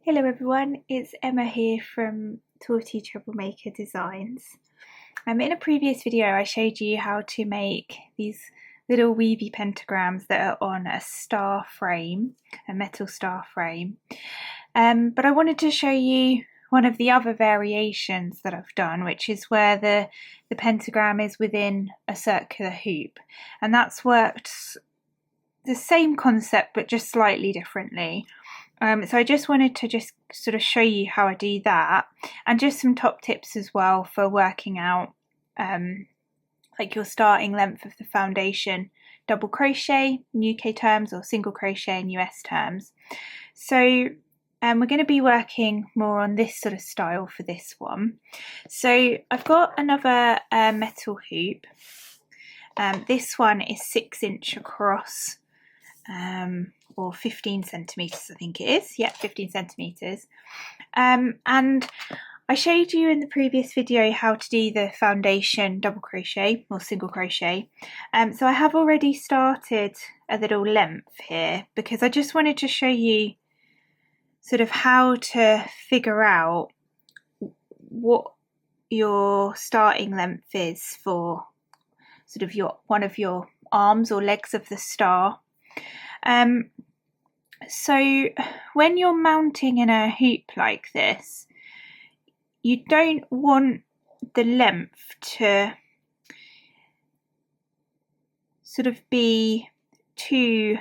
Hello everyone, it's Emma here from Torty Troublemaker Designs. In a previous video I showed you how to make these little weavy pentagrams that are on a star frame, a metal star frame. But I wanted to show you one of the other variations that I've done, which is where the pentagram is within a circular hoop. And that's worked the same concept but just slightly differently. So I just wanted to just sort of show you how I do that, and just some top tips as well for working out like your starting length of the foundation double crochet in UK terms or single crochet in US terms. So we're going to be working more on this sort of style for this one. So I've got another metal hoop. This one is 6 inch across, or 15 centimetres I think it is, yeah, 15 centimetres. And I showed you in the previous video how to do the foundation double crochet or single crochet. So I have already started a little length here because I just wanted to show you sort of how to figure out what your starting length is for sort of one of your arms or legs of the star. So when you're mounting in a hoop like this, you don't want the length to sort of be too,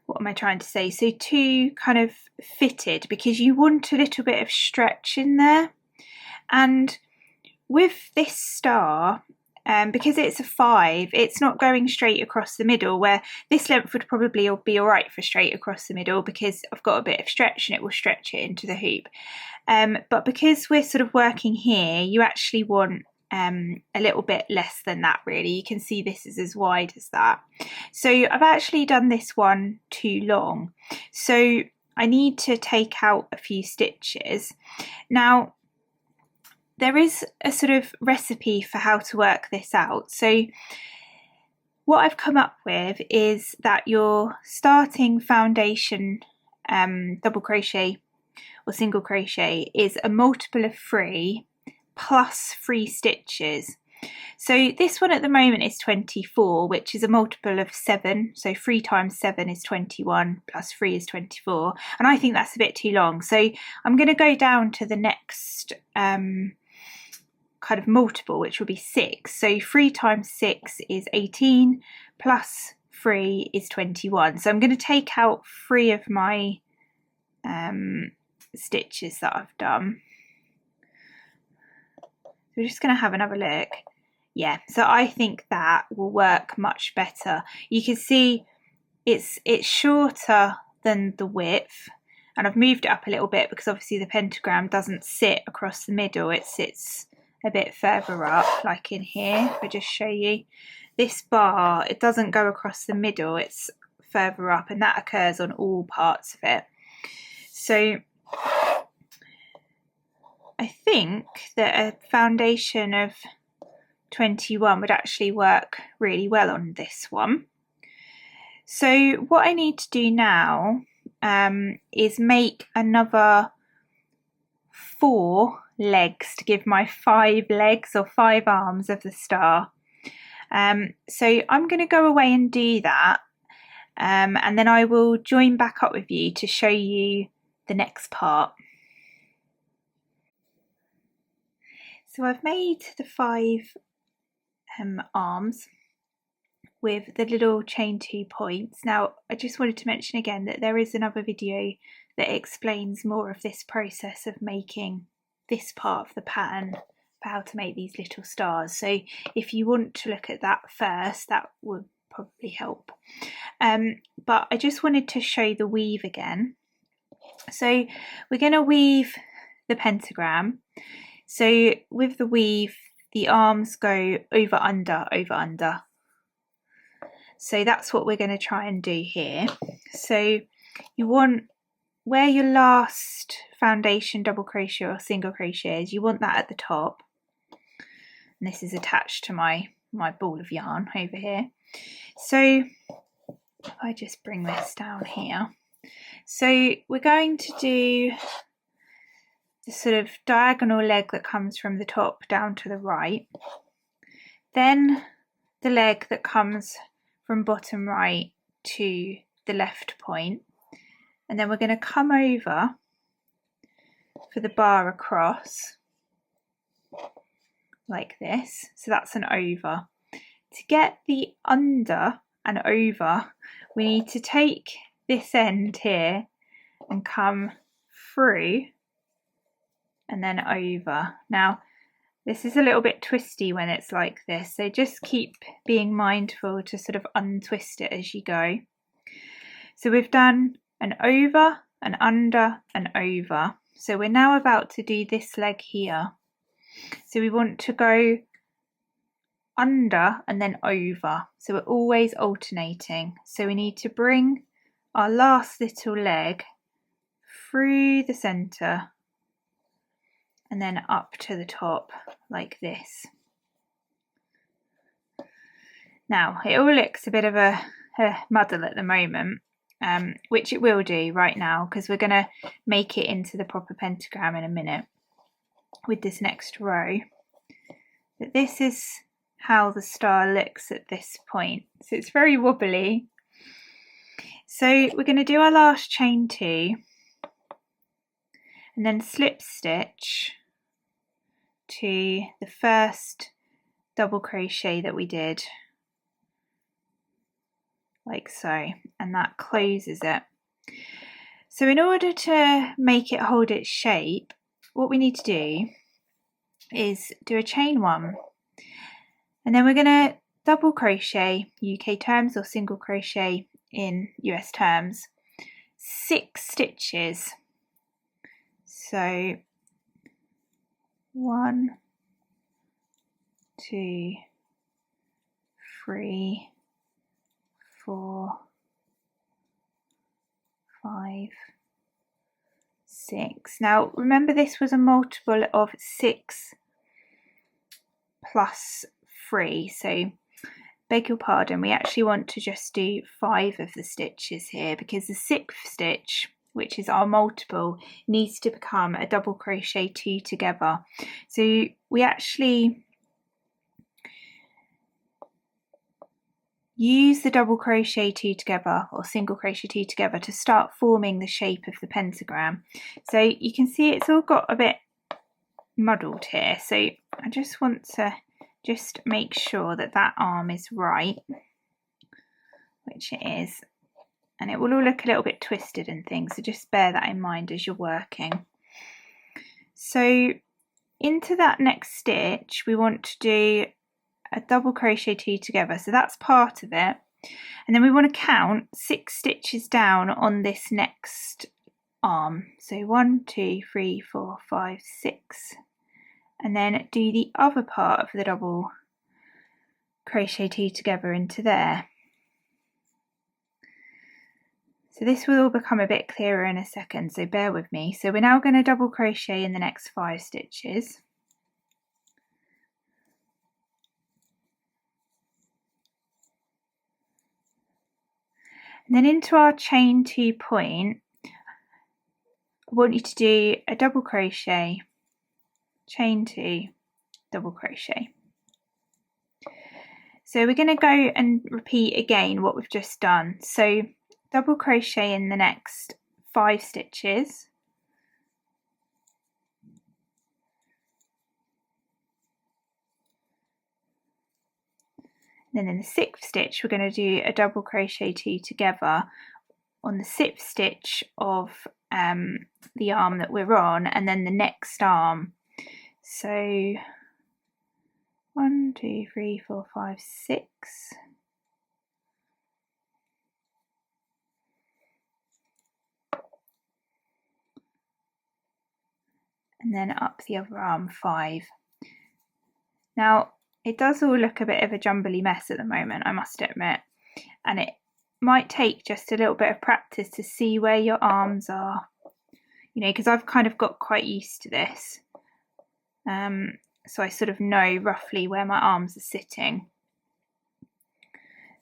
what am I trying to say? So too kind of fitted, because you want a little bit of stretch in there. And with this star, because it's a 5, it's not going straight across the middle, where this length would probably be all right for straight across the middle because I've got a bit of stretch and it will stretch it into the hoop. But because we're sort of working here, you actually want a little bit less than that really. You can see this is as wide as that. So I've actually done this one too long. So I need to take out a few stitches. Now, there is a sort of recipe for how to work this out. So what I've come up with is that your starting foundation double crochet or single crochet is a multiple of 3 plus 3 stitches. So this one at the moment is 24, which is a multiple of 7. So 3 times 7 is 21 plus 3 is 24. And I think that's a bit too long. So I'm going to go down to the next kind of multiple, which will be 6. So 3 times 6 is 18 plus 3 is 21. So I'm going to take out 3 of my stitches that I've done. So we're just going to have another look. Yeah, so I think that will work much better. You can see it's shorter than the width, and I've moved it up a little bit because obviously the pentagram doesn't sit across the middle, it sits a bit further up, like in here. If I just show you this bar, it doesn't go across the middle, it's further up, and that occurs on all parts of it. So I think that a foundation of 21 would actually work really well on this one. So what I need to do now is make another 4 legs to give my 5 legs or 5 arms of the star. So I'm going to go away and do that, and then I will join back up with you to show you the next part. So I've made the 5 arms with the little chain 2 points. Now I just wanted to mention again that there is another video that explains more of this process of making this part of the pattern for how to make these little stars. So if you want to look at that first, that would probably help. But I just wanted to show the weave again. So we're going to weave the pentagram. So with the weave, the arms go over, under, over, under. So that's what we're going to try and do here. So you want, where your last foundation double crochet or single crochet is, you want that at the top. And this is attached to my ball of yarn over here. So if I just bring this down here. So we're going to do the sort of diagonal leg that comes from the top down to the right, then the leg that comes from bottom right to the left point, and then we're going to come over for the bar across like this. So that's an over. To get the under and over, we need to take this end here and come through and then over. Now this is a little bit twisty when it's like this, so just keep being mindful to sort of untwist it as you go. So we've done an over, an under, and over. So we're now about to do this leg here. So we want to go under and then over. So we're always alternating. So we need to bring our last little leg through the centre and then up to the top like this. Now it all looks a bit of a muddle at the moment, which it will do right now because we're going to make it into the proper pentagram in a minute with this next row. But this is how the star looks at this point. So it's very wobbly. So we're going to do our last chain 2 and then slip stitch to the first double crochet that we did, like so, and that closes it. So in order to make it hold its shape, what we need to do is do a chain 1, and then we're going to double crochet, UK terms, or single crochet in US terms, 6 stitches. So 1, 2, 3, 4, 5, 6. Now remember, this was a multiple of 6 plus 3, so beg your pardon, we actually want to just do 5 of the stitches here because the 6th stitch, which is our multiple, needs to become a double crochet 2 together. So we actually use the double crochet 2 together or single crochet 2 together to start forming the shape of the pentagram. So you can see it's all got a bit muddled here, so I just want to just make sure that that arm is right, which it is, and it will all look a little bit twisted and things, so just bear that in mind as you're working. So into that next stitch we want to do a double crochet 2 together, so that's part of it, and then we want to count 6 stitches down on this next arm, so 1, 2, 3, 4, 5, 6, and then do the other part of the double crochet 2 together into there. So this will all become a bit clearer in a second, so bear with me. So we're now going to double crochet in the next 5 stitches. And then into our chain 2 point, I want you to do a double crochet, chain 2, double crochet. So we're going to go and repeat again what we've just done. So double crochet in the next 5 stitches, then in the 6th stitch we're going to do a double crochet 2 together on the 6th stitch of the arm that we're on, and then the next arm. So 1, 2, 3, 4, 5, 6. And then up the other arm 5. Now it does all look a bit of a jumbly mess at the moment, I must admit, and it might take just a little bit of practice to see where your arms are, you know, because I've kind of got quite used to this, so I sort of know roughly where my arms are sitting.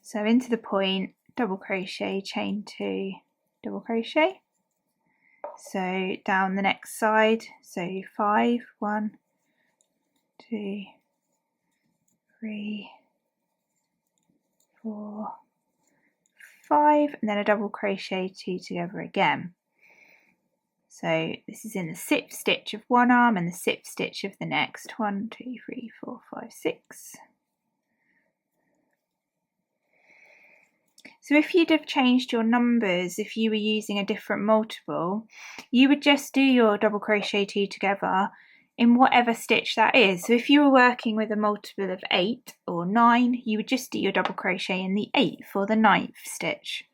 So into the point, double crochet, chain 2, double crochet. So down the next side, so 5, 1, 2, 3, 4, 5, and then a double crochet 2 together again. So this is in the 6th stitch of one arm and the 6th stitch of the next. 1, 2, 3, 4, 5, 6. So if you'd have changed your numbers, if you were using a different multiple, you would just do your double crochet 2 together in whatever stitch that is. So if you were working with a multiple of 8 or 9, you would just do your double crochet in the 8th or the 9th stitch.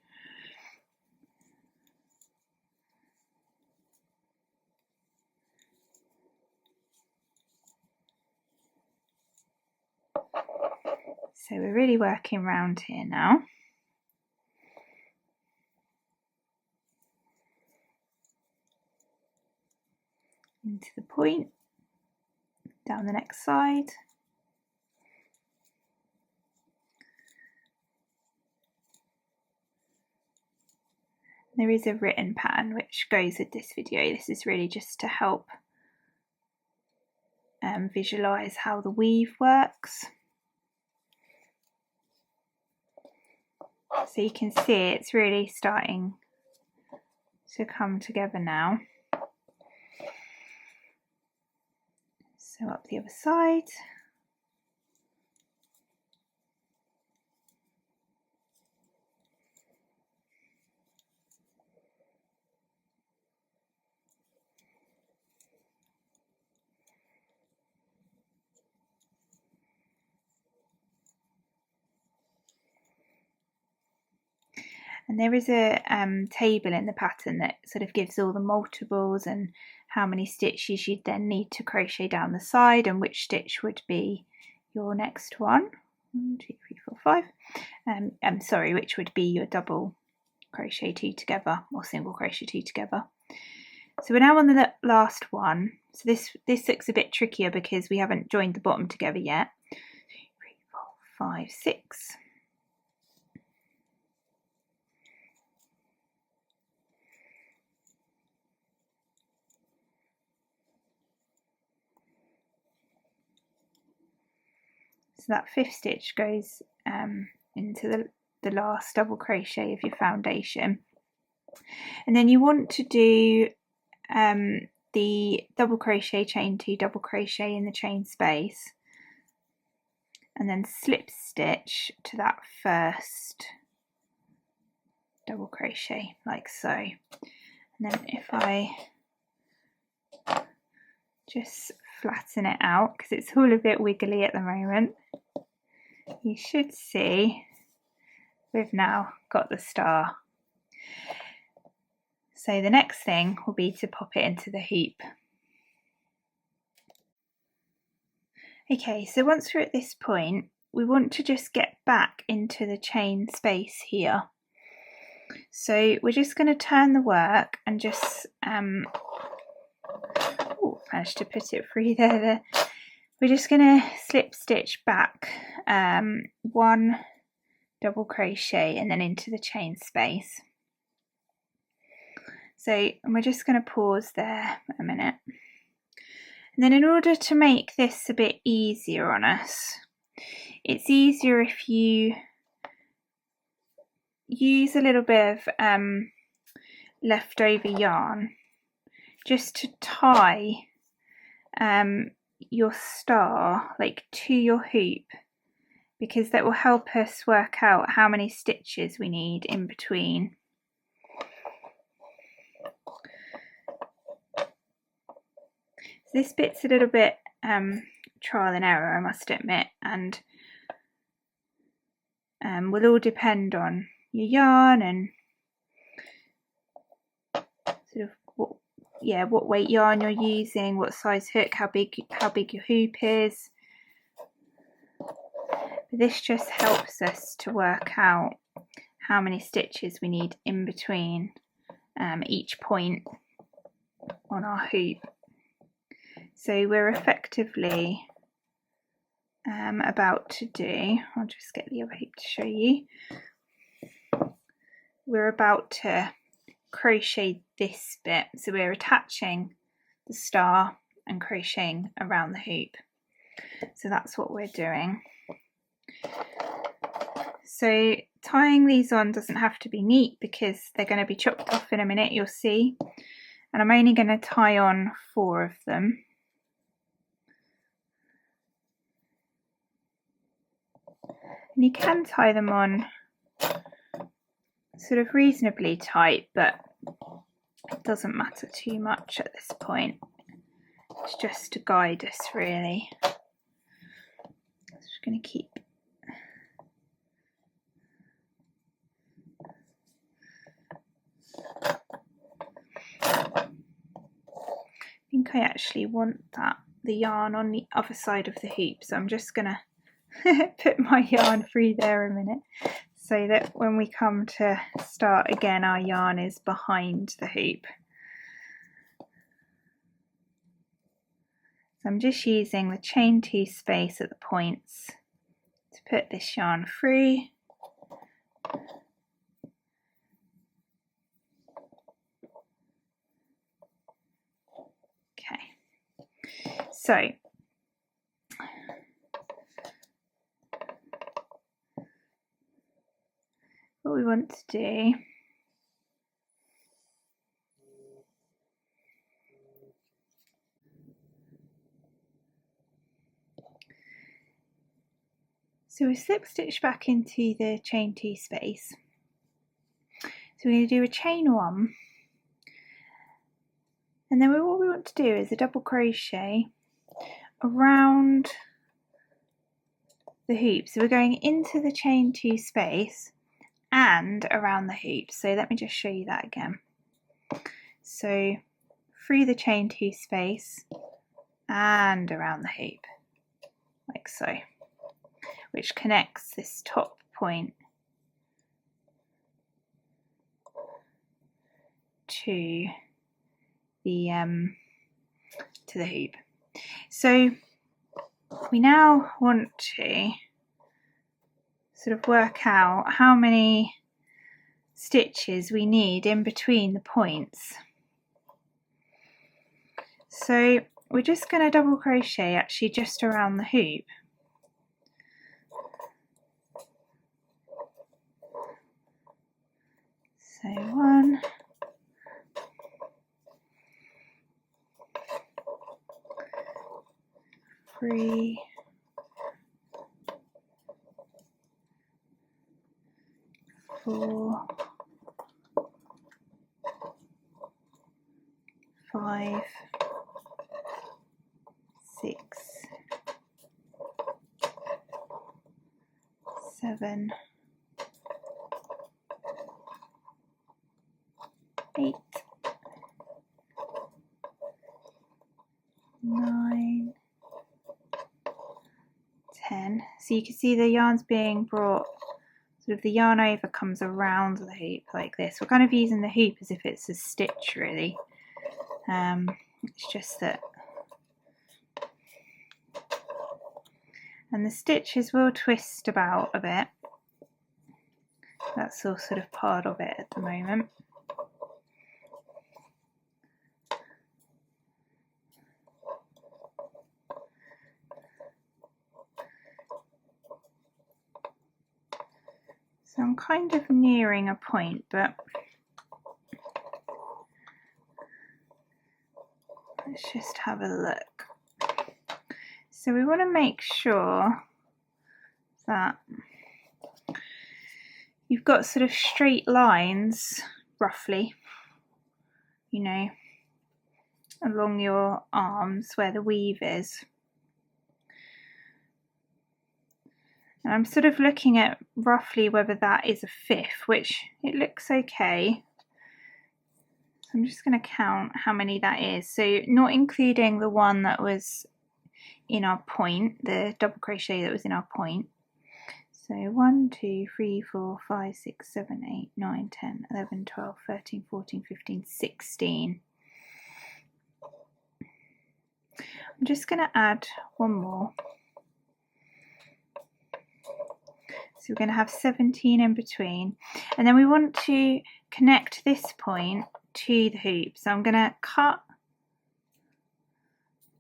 So we're really working round here now. Into the point, down the next side. There is a written pattern which goes with this video. This is really just to help visualise how the weave works. So you can see it's really starting to come together now. So up the other side. And there is a table in the pattern that sort of gives all the multiples and how many stitches you'd then need to crochet down the side and which stitch would be your next one. 1, 2, 3, 4, 5. Sorry, which would be your double crochet 2 together or single crochet 2 together. So we're now on the last one. So this looks a bit trickier because we haven't joined the bottom together yet. 2, 3, 4, 5, 6. So that 5th stitch goes into the last double crochet of your foundation, and then you want to do the double crochet, chain 2, double crochet in the chain space, and then slip stitch to that first double crochet like so. And then if I just flatten it out because it's all a bit wiggly at the moment, you should see we've now got the star. So the next thing will be to pop it into the hoop. Okay, so once we're at this point, we want to just get back into the chain space here. So we're just going to turn the work and just managed to put it free there. We're just going to slip stitch back 1 double crochet and then into the chain space. So and we're just going to pause there a minute. And then in order to make this a bit easier on us, it's easier if you use a little bit of leftover yarn just to tie your star like to your hoop, because that will help us work out how many stitches we need in between. So this bit's a little bit trial and error, I must admit, and will all depend on your yarn and sort of what weight yarn you're using, what size hook, how big your hoop is. But this just helps us to work out how many stitches we need in between each point on our hoop. So we're effectively about to do, I'll just get the other hoop to show you. we're about to crochet this bit, so we're attaching the star and crocheting around the hoop. So that's what we're doing. So tying these on doesn't have to be neat because they're going to be chopped off in a minute, you'll see. And I'm only going to tie on 4 of them. And you can tie them on sort of reasonably tight, but it doesn't matter too much at this point. It's just to guide us, really. I'm just going to keep I think I actually want the yarn on the other side of the hoop, so I'm just going to put my yarn through there a minute so that when we come to start again, our yarn is behind the hoop. So I'm just using the chain 2 space at the points to put this yarn through. So what we want to do so we slip stitch back into the chain 2 space. So we're going to do a chain 1, and then what we want to do is a double crochet around the hoop. So we're going into the chain 2 space and around the hoop. So let me just show you that again. So through the chain 2 space and around the hoop, like so, which connects this top point to the hoop. So we now want to sort of work out how many stitches we need in between the points. So we're just going to double crochet actually just around the hoop. So 1, 3, 4, 5, 6, 7, 8, 9, 10. So you can see the yarn's being brought, sort of the yarn over comes around the hoop like this. We're kind of using the hoop as if it's a stitch, really. It's just that, and the stitches will twist about a bit. That's all sort of part of it at the moment. So I'm kind of nearing a point, but let's just have a look. So we want to make sure that you've got sort of straight lines, roughly, you know, along your arms where the weave is. And I'm sort of looking at roughly whether that is a 5th, which it looks okay. So I'm just going to count how many that is. So not including the one that was in our point, the double crochet that was in our point. So 1, 2, 3, 4, 5, 6, 7, 8, 9, 10, 11, 12, 13, 14, 15, 16. I'm just going to add one more. So we're going to have 17 in between, and then we want to connect this point to the hoop. So I'm going to cut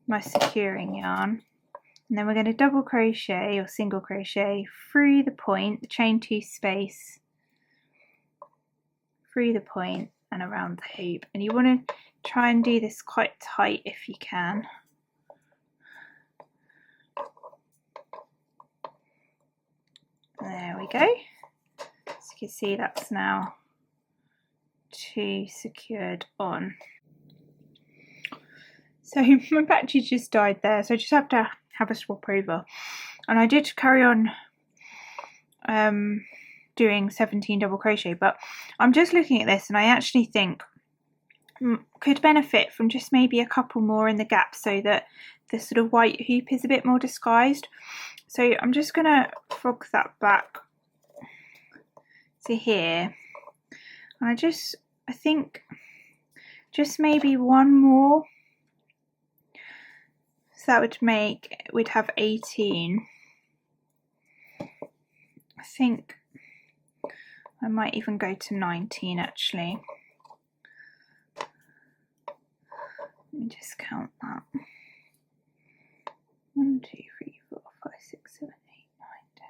my securing yarn, and then we're going to double crochet or single crochet through the point, the chain 2 space, through the point and around the hoop. And you want to try and do this quite tight if you can. There we go. So you can see that's now 2 secured on. So my battery just died there, so I just have to have a swap over. And I did carry on doing 17 double crochet, but I'm just looking at this and I actually think could benefit from just maybe a couple more in the gap so that the sort of white hoop is a bit more disguised. So I'm just going to frog that back to here, and I think just maybe one more, so that would make, we'd have 18. I think I might even go to 19 actually. Let me just count that. 1, 2, 3, 4, 5, 6, 7, 8, 9, 10,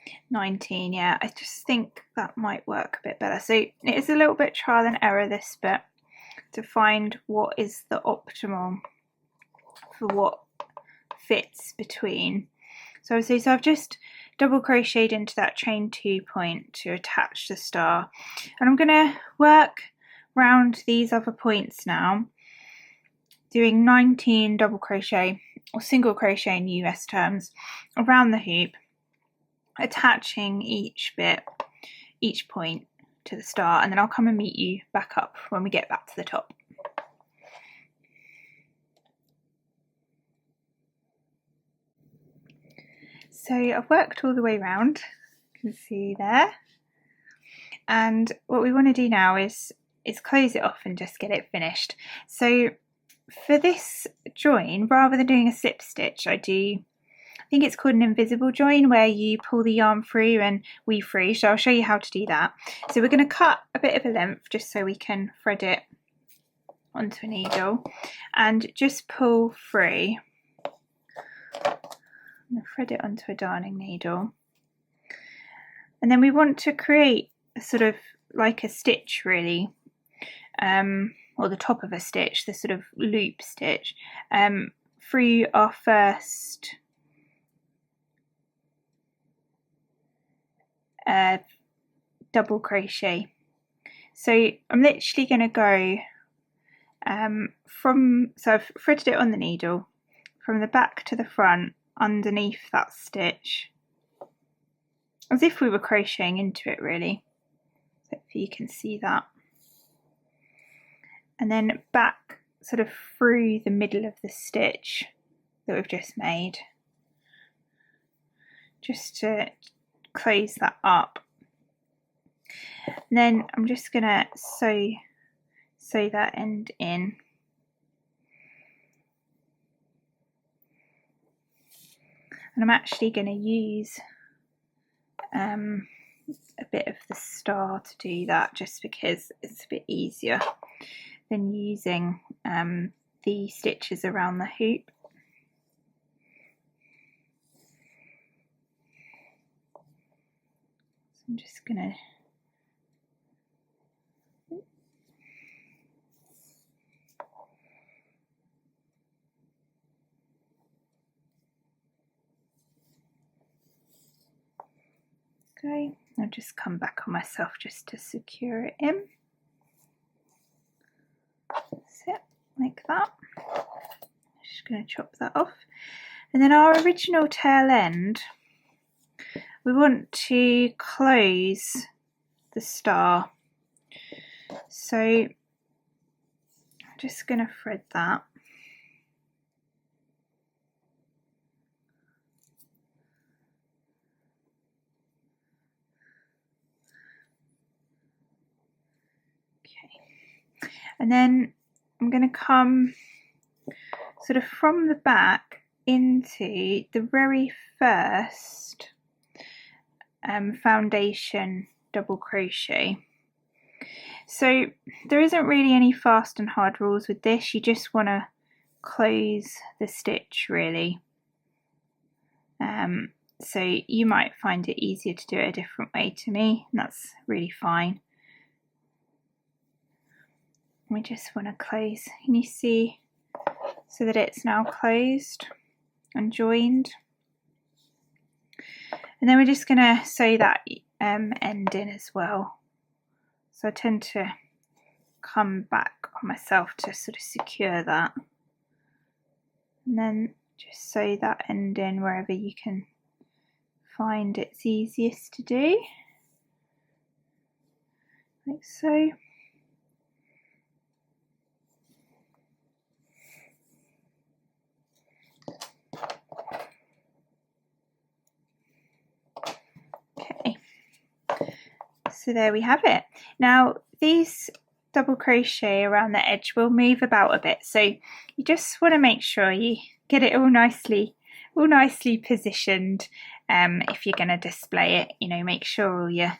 11, 12. 19, yeah, I just think that might work a bit better. So it is a little bit trial and error, this bit, to find what is the optimal for what fits between. So I've just double crocheted into that chain 2 point to attach the star, and I'm going to work round these other points now, doing 19 double crochet or single crochet in US terms around the hoop, attaching each point to the star, and then I'll come and meet you back up when we get back to the top. So I've worked all the way around, you can see there, and what we want to do now is close it off and just get it finished. So for this join, rather than doing a slip stitch, I think it's called an invisible join, where you pull the yarn through and weave through. So I'll show you how to do that. So we're going to cut a bit of a length just so we can thread it onto a needle and just pull through. I'm going to thread it onto a darning needle, and then we want to create a sort of like a stitch really, or the top of a stitch, the sort of loop stitch, through our first double crochet. So I'm literally going to go so I've threaded it on the needle from the back to the front underneath that stitch, as if we were crocheting into it really. Hopefully you can see that. And then back sort of through the middle of the stitch that we've just made, just to close that up. And then I'm just going to sew that end in. And I'm actually going to use a bit of the star to do that, just because it's a bit easier than using the stitches around the hoop. So I'm just going to I'll just come back on myself just to secure it in. That's it, like that. Just going to chop that off. And then our original tail end, we want to close the star. So I'm just going to thread that. And then I'm going to come sort of from the back into the very first foundation double crochet. So there isn't really any fast and hard rules with this, you just want to close the stitch really. So you might find it easier to do it a different way to me, and that's really fine. We just want to close, and you see, so that it's now closed and joined. And then we're just going to sew that end in as well. So I tend to come back on myself to sort of secure that. And then just sew that end in wherever you can find it's easiest to do, like so. Okay, so there we have it. Now these double crochet around the edge will move about a bit, so you just want to make sure you get it all nicely positioned. If you're going to display it, you know, make sure all your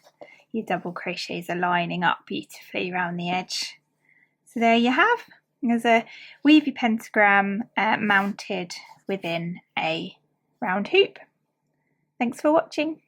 double crochets are lining up beautifully around the edge. So there you have, there's a Weavy Pentagram mounted within a round hoop. Thanks for watching.